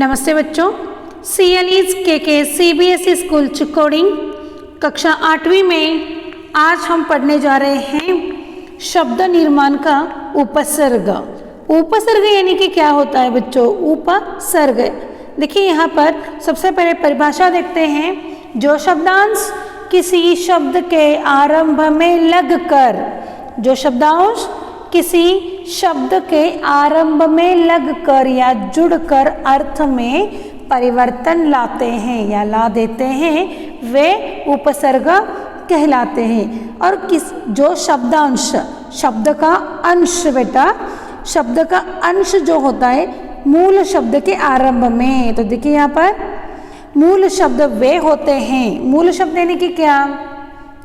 नमस्ते बच्चों, CLE's के CBSE स्कूल चिकोड़ी कक्षा 8वीं में आज हम पढ़ने जा रहे हैं शब्द निर्माण का उपसर्ग। उपसर्ग यानी कि क्या होता है बच्चों? उपसर्ग देखिए यहाँ पर सबसे पहले परिभाषा देखते हैं। जो शब्दांश किसी शब्द के आरंभ में लगकर, जो शब्दांश किसी शब्द के आरंभ में लगकर या जुड़कर अर्थ में परिवर्तन लाते हैं या ला देते हैं वे उपसर्ग कहलाते हैं। और जो शब्दांश, शब्द का अंश बेटा, शब्द का अंश जो होता है मूल शब्द के आरंभ में, तो देखिए यहाँ पर मूल शब्द वे होते हैं। मूल शब्द यानी कि क्या?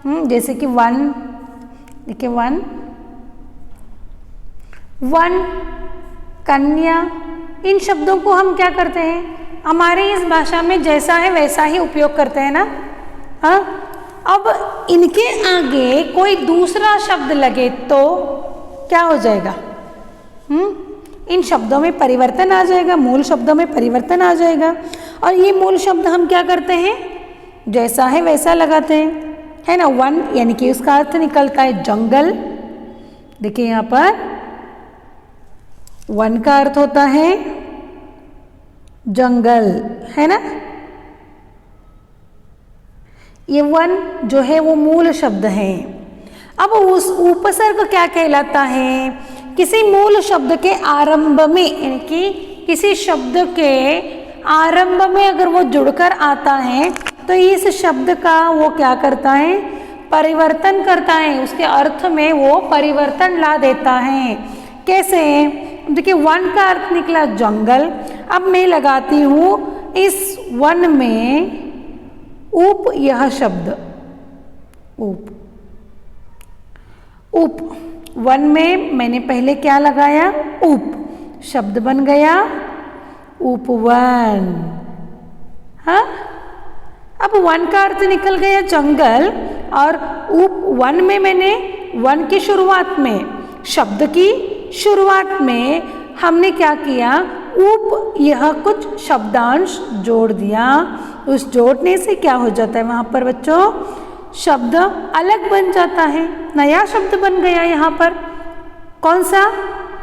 जैसे कि वन, देखिए वन, कन्या, इन शब्दों को हम क्या करते हैं? हमारी इस भाषा में जैसा है वैसा ही उपयोग करते हैं ना। हाँ, अब इनके आगे कोई दूसरा शब्द लगे तो क्या हो जाएगा? इन शब्दों में परिवर्तन आ जाएगा, मूल शब्दों में परिवर्तन आ जाएगा। और ये मूल शब्द हम क्या करते हैं? जैसा है वैसा लगाते हैं, है ना। वन यानी कि उसका अर्थ निकलता है जंगल। देखिए यहाँ पर वन का अर्थ होता है जंगल, है ना। ये वन जो है वो मूल शब्द है। अब उस उपसर्ग क्या कहलाता है? किसी मूल शब्द के आरंभ में, यानी कि किसी शब्द के आरंभ में अगर वो जुड़कर आता है तो इस शब्द का वो क्या करता है? परिवर्तन करता है, उसके अर्थ में वो परिवर्तन ला देता है। कैसे? देखिए वन का अर्थ निकला जंगल। अब मैं लगाती हूँ इस वन में उप, यह शब्द उप, उप, वन में मैंने पहले क्या लगाया? उप, शब्द बन गया उपवन। हाँ, अब वन का अर्थ निकल गया जंगल और उप, वन में मैंने वन की शुरुआत में, शब्द की शुरुआत में हमने क्या किया? उप, यह कुछ शब्दांश जोड़ दिया। उस जोड़ने से क्या हो जाता है वहाँ पर बच्चों? शब्द अलग बन जाता है, नया शब्द बन गया यहाँ पर। कौन सा?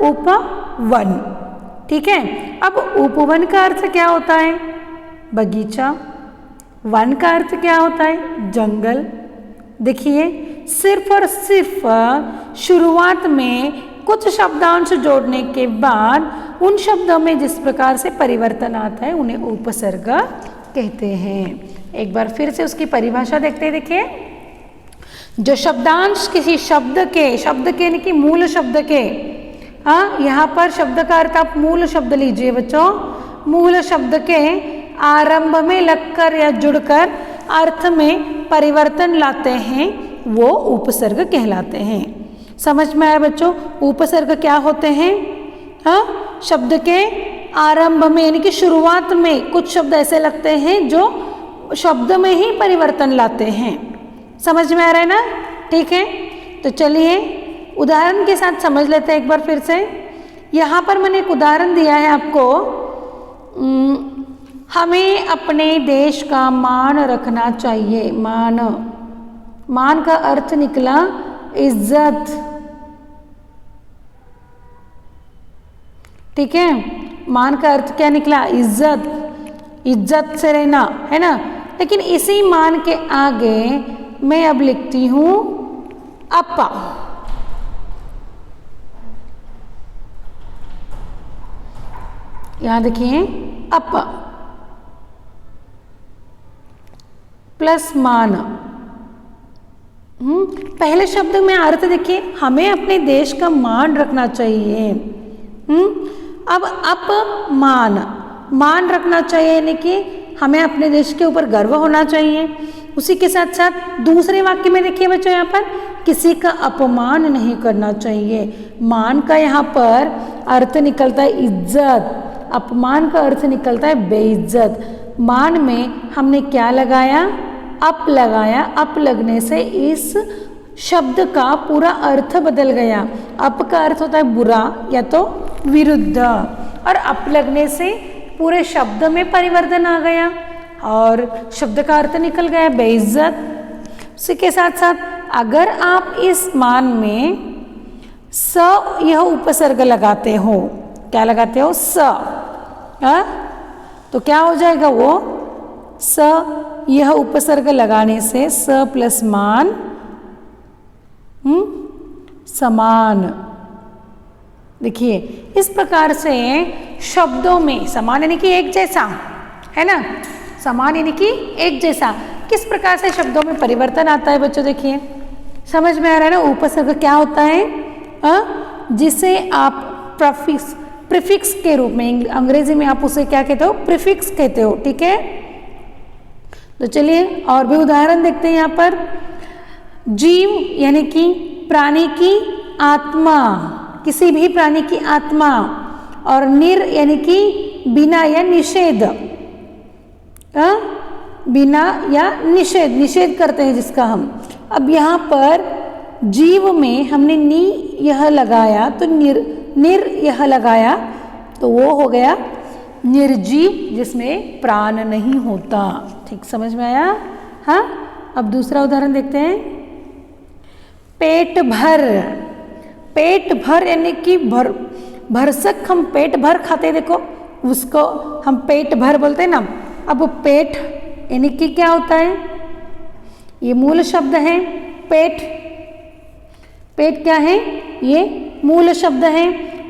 उपवन। ठीक है। अब उपवन का अर्थ क्या होता है? बगीचा। वन का अर्थ क्या होता है? जंगल। देखिए सिर्फ और सिर्फ शुरुआत में कुछ शब्दांश जोड़ने के बाद उन शब्दों में जिस प्रकार से परिवर्तन आता है उन्हें उपसर्ग कहते हैं। एक बार फिर से उसकी परिभाषा देखते हैं। देखिए, जो शब्दांश किसी शब्द के यानी कि मूल शब्द के, हाँ यहाँ पर शब्द का अर्थ आप मूल शब्द लीजिए बच्चों, मूल शब्द के आरंभ में लगकर या जुड़कर अर्थ में परिवर्तन लाते हैं वो उपसर्ग कहलाते हैं। समझ में आया बच्चों? उपसर्ग क्या होते हैं? हाँ, शब्द के आरंभ में यानी कि शुरुआत में कुछ शब्द ऐसे लगते हैं जो शब्द में ही परिवर्तन लाते हैं। समझ में आ रहा है ना? ठीक है, तो चलिए उदाहरण के साथ समझ लेते हैं एक बार फिर से। यहाँ पर मैंने एक उदाहरण दिया है आपको। हमें अपने देश का मान रखना चाहिए। मान, मान का अर्थ निकला इज्जत। ठीक है, मान का अर्थ क्या निकला? इज्जत, इज्जत से रहना, है ना। लेकिन इसी मान के आगे मैं अब लिखती हूं अपा। यहां देखिए अपा प्लस मान। पहले शब्द में अर्थ देखिए, हमें अपने देश का मान रखना चाहिए। अब अपमान, मान रखना चाहिए यानी कि हमें अपने देश के ऊपर गर्व होना चाहिए। उसी के साथ साथ दूसरे वाक्य में देखिए बच्चों, यहाँ पर किसी का अपमान नहीं करना चाहिए। मान का यहाँ पर अर्थ निकलता है इज्जत, अपमान का अर्थ निकलता है बेइज्जत। मान में हमने क्या लगाया? अप लगाया। अप लगने से इस शब्द का पूरा अर्थ बदल गया। अप का अर्थ होता है बुरा या तो विरुद्ध, और अप लगने से पूरे शब्द में परिवर्तन आ गया और शब्द का अर्थ निकल गया बेइज्जत। उसी के साथ साथ अगर आप इस मान में स यह उपसर्ग लगाते हो, क्या लगाते हो, स, तो क्या हो जाएगा वो, स यह उपसर्ग लगाने से स प्लस मान समान। देखिए इस प्रकार से शब्दों में समान यानी कि एक जैसा, है ना, समान यानी कि एक जैसा, किस प्रकार से शब्दों में परिवर्तन आता है बच्चों। देखिए समझ में आ रहा है ना, उपसर्ग क्या होता है, जिसे आप प्रीफिक्स के रूप में, अंग्रेजी में आप उसे क्या कहते हो, प्रीफिक्स कहते हो, ठीक है। तो चलिए और भी उदाहरण देखते हैं यहाँ पर। जीव यानी कि प्राणी की आत्मा, किसी भी प्राणी की आत्मा, और निर यानी कि बिना या निषेध, बिना या निषेध, निषेध करते हैं जिसका हम। अब यहाँ पर जीव में हमने नी यह लगाया तो निर यह लगाया तो वो हो गया निर्जीव, जिसमें प्राण नहीं होता। ठीक समझ में आया। हाँ, अब दूसरा उदाहरण देखते हैं। पेट भर, पेट भर यानी कि भरसक, हम पेट भर खाते, देखो उसको हम पेट भर बोलते हैं ना। अब पेट यानी कि क्या होता है, ये मूल शब्द है पेट। पेट क्या है, ये मूल शब्द है,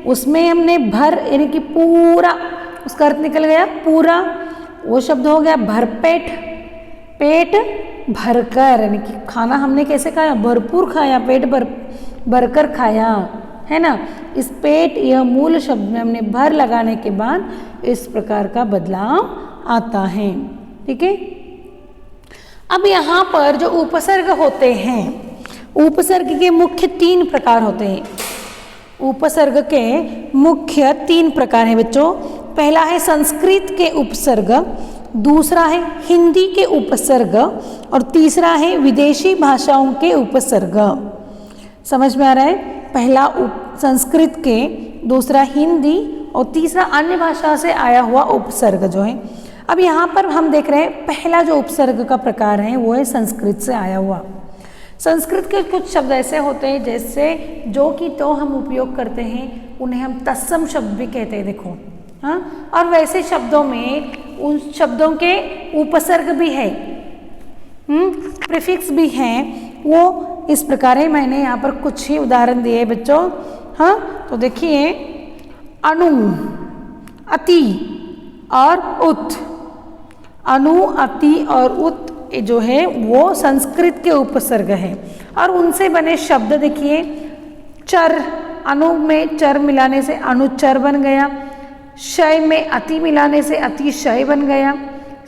उसमें हमने भर यानी कि पूरा, उसका अर्थ निकल गया पूरा, वो शब्द हो गया भरपेट। पेट भरकर यानी कि खाना हमने कैसे खाया, भरपूर खाया, पेट भरकर खाया, है ना। इस पेट यह मूल शब्द में हमने भर लगाने के बाद इस प्रकार का बदलाव आता है, ठीक है। अब यहाँ पर जो उपसर्ग होते हैं, उपसर्ग के मुख्य 3 प्रकार होते हैं। उपसर्ग के मुख्य 3 प्रकार हैं बच्चों। पहला है संस्कृत के उपसर्ग, दूसरा है हिंदी के उपसर्ग, और तीसरा है विदेशी भाषाओं के उपसर्ग। समझ में आ रहा है, पहला संस्कृत के, दूसरा हिंदी, और तीसरा अन्य भाषा से आया हुआ उपसर्ग जो है। अब यहाँ पर हम देख रहे हैं पहला जो उपसर्ग का प्रकार है वो है संस्कृत से आया हुआ। संस्कृत के कुछ शब्द ऐसे होते हैं जैसे जो कि तो हम उपयोग करते हैं, उन्हें हम तत्सम शब्द भी कहते हैं, देखो। हाँ, और वैसे शब्दों में उन शब्दों के उपसर्ग भी है, प्रीफिक्स भी हैं, वो इस प्रकार है। मैंने यहाँ पर कुछ ही उदाहरण दिए हैं बच्चों। हाँ, तो देखिए अनु, अति और उत। अनु, अति और उत जो है वो संस्कृत के उपसर्ग हैं, और उनसे बने शब्द देखिए। चर, अनु में चर मिलाने से अनुचर बन गया, शय में अति मिलाने से अतिशय बन गया,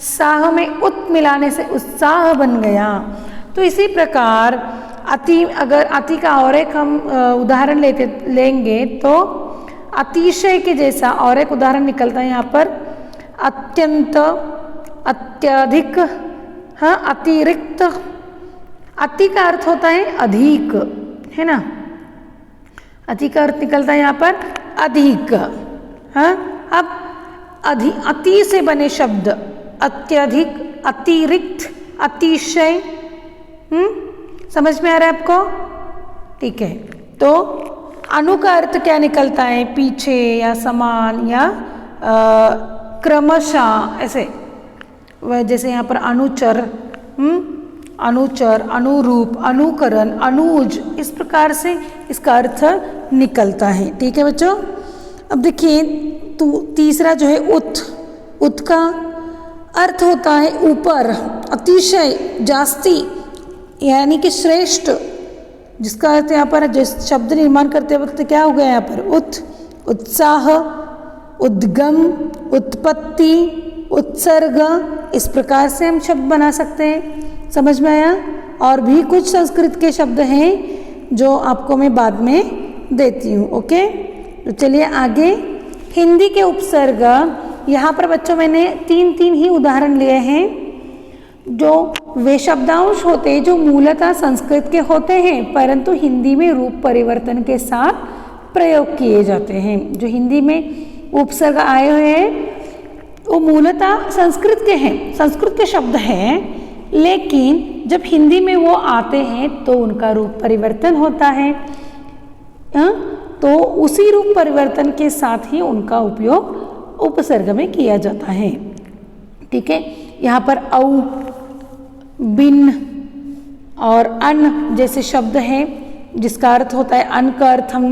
साह में उत मिलाने से उत्साह बन गया। तो इसी प्रकार अति, अगर अति का और एक हम उदाहरण लेंगे तो अतिशय के जैसा और एक उदाहरण निकलता है यहाँ पर, अत्यंत, अत्यधिक, हाँ, अतिरिक्त। अति का अर्थ होता है अधिक, है ना, अति का अर्थ निकलता है यहाँ पर अधिक। हाँ, अब अति से बने शब्द अत्यधिक, अतिरिक्त, अतिशय। समझ में आ रहा है आपको, ठीक है। तो अनु का अर्थ क्या निकलता है, पीछे या समान या क्रमशः, ऐसे। जैसे यहाँ पर अनुचर, अनुचर, अनुरूप, अनुकरण, अनुज, इस प्रकार से इसका अर्थ निकलता है, ठीक है बच्चों। अब देखिए तीसरा जो है उत। उत का अर्थ होता है ऊपर, अतिशय, जास्ती, यानी कि श्रेष्ठ, जिसका अर्थ यहाँ पर जिस शब्द निर्माण करते वक्त क्या हो गया यहाँ पर, उत, उत्साह, उद्गम, उत्पत्ति, उत्सर्ग, इस प्रकार से हम शब्द बना सकते हैं। समझ में आया। और भी कुछ संस्कृत के शब्द हैं जो आपको मैं बाद में देती हूँ, ओके। तो चलिए आगे। हिंदी के उपसर्ग, यहाँ पर बच्चों मैंने 3 ही उदाहरण लिए हैं। जो वे शब्दांश होते हैं जो मूलतः संस्कृत के होते हैं परंतु हिंदी में रूप परिवर्तन के साथ प्रयोग किए जाते हैं। जो हिंदी में उपसर्ग आए हुए हैं वो मूलतः संस्कृत के हैं, संस्कृत के शब्द हैं, लेकिन जब हिंदी में वो आते हैं तो उनका रूप परिवर्तन होता है। तो उसी रूप परिवर्तन के साथ ही उनका उपयोग उपसर्ग में किया जाता है। ठीक है, यहाँ पर औ, बिन और अन जैसे शब्द हैं जिसका अर्थ होता है, अन का अर्थ हम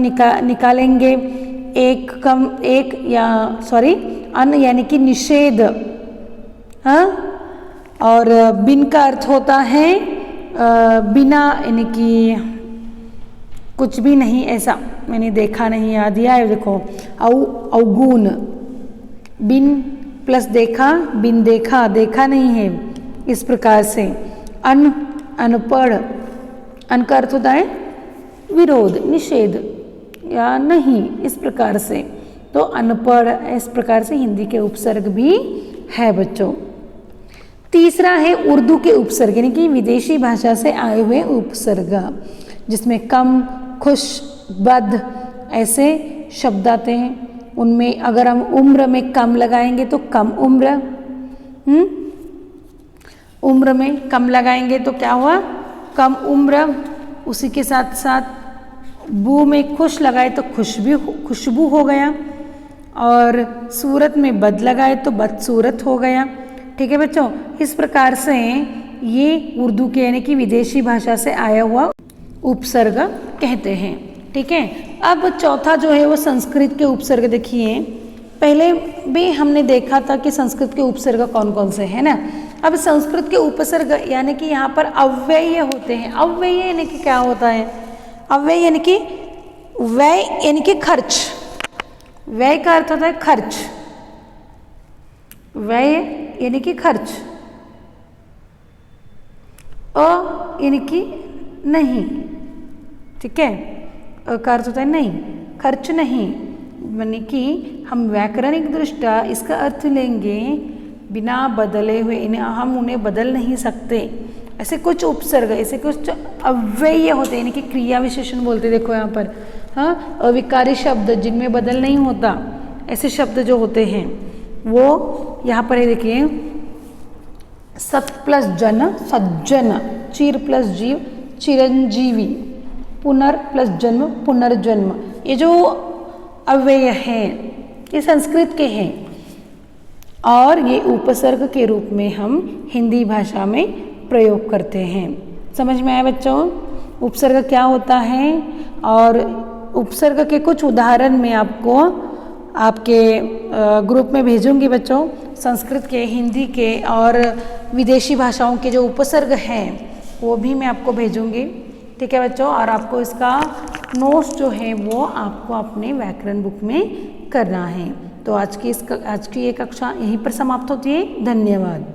निकालेंगे अन यानी कि निषेध, हाँ, और बिन का अर्थ होता है बिना, यानी कि कुछ भी नहीं, ऐसा मैंने देखा नहीं, याद दिया है, देखो अवगुण, बिन प्लस देखा, बिन देखा, देखा नहीं है, इस प्रकार से। अन, अनपढ़, अन का अर्थ होता है विरोध, निषेध या नहीं, इस प्रकार से। तो अनपढ़, इस प्रकार से हिंदी के उपसर्ग भी है बच्चों। तीसरा है उर्दू के उपसर्ग, यानी कि विदेशी भाषा से आए हुए उपसर्ग, जिसमें कम, खुश, बद ऐसे शब्द आते हैं। उनमें अगर हम उम्र में कम लगाएंगे तो कम उम्र, उम्र में कम लगाएंगे तो क्या हुआ, कम उम्र। उसी के साथ साथ बू में खुश लगाए तो खुशबू हो गया, और सूरत में बद लगाए तो बदसूरत हो गया। ठीक है बच्चों, इस प्रकार से ये उर्दू के यानी कि विदेशी भाषा से आया हुआ उपसर्ग कहते हैं। ठीक है, अब चौथा जो है वो संस्कृत के उपसर्ग। देखिए, पहले भी हमने देखा था कि संस्कृत के उपसर्ग कौन कौन से हैं ना। अब संस्कृत के उपसर्ग यानी कि यहाँ पर अव्यय होते हैं। अव्यय यानी कि क्या होता है, अव्यय यानी कि व्यय यानी कि खर्च, व्यय का अर्थ होता है खर्च, व्यय यानी कि खर्च, अ यानी कि नहीं, ठीक है, अ का अर्थ होता है नहीं, खर्च नहीं, यानी कि हम व्याकरणिक दृष्टया इसका अर्थ लेंगे बिना बदले हुए, हम उन्हें बदल नहीं सकते। ऐसे कुछ उपसर्ग, ऐसे कुछ अव्यय होते हैं, यानी कि क्रिया विशेषण बोलते, देखो यहाँ पर, हाँ, अविकारी शब्द जिनमें बदल नहीं होता, ऐसे शब्द जो होते हैं वो यहाँ पर है। देखिए, सत प्लस जन सज्जन, चिर प्लस जीव चिरंजीवी, पुनर प्लस जन्म पुनर्जन्म, ये जो अव्यय हैं ये संस्कृत के हैं, और ये उपसर्ग के रूप में हम हिंदी भाषा में प्रयोग करते हैं। समझ में आया बच्चों, उपसर्ग क्या होता है, और उपसर्ग के कुछ उदाहरण मैं आपको आपके ग्रुप में भेजूंगी बच्चों। संस्कृत के, हिंदी के और विदेशी भाषाओं के जो उपसर्ग हैं वो भी मैं आपको भेजूंगी। ठीक है बच्चों, और आपको इसका नोट्स जो है वो आपको अपने व्याकरण बुक में करना है। तो आज की ये कक्षा यहीं पर समाप्त होती है। धन्यवाद।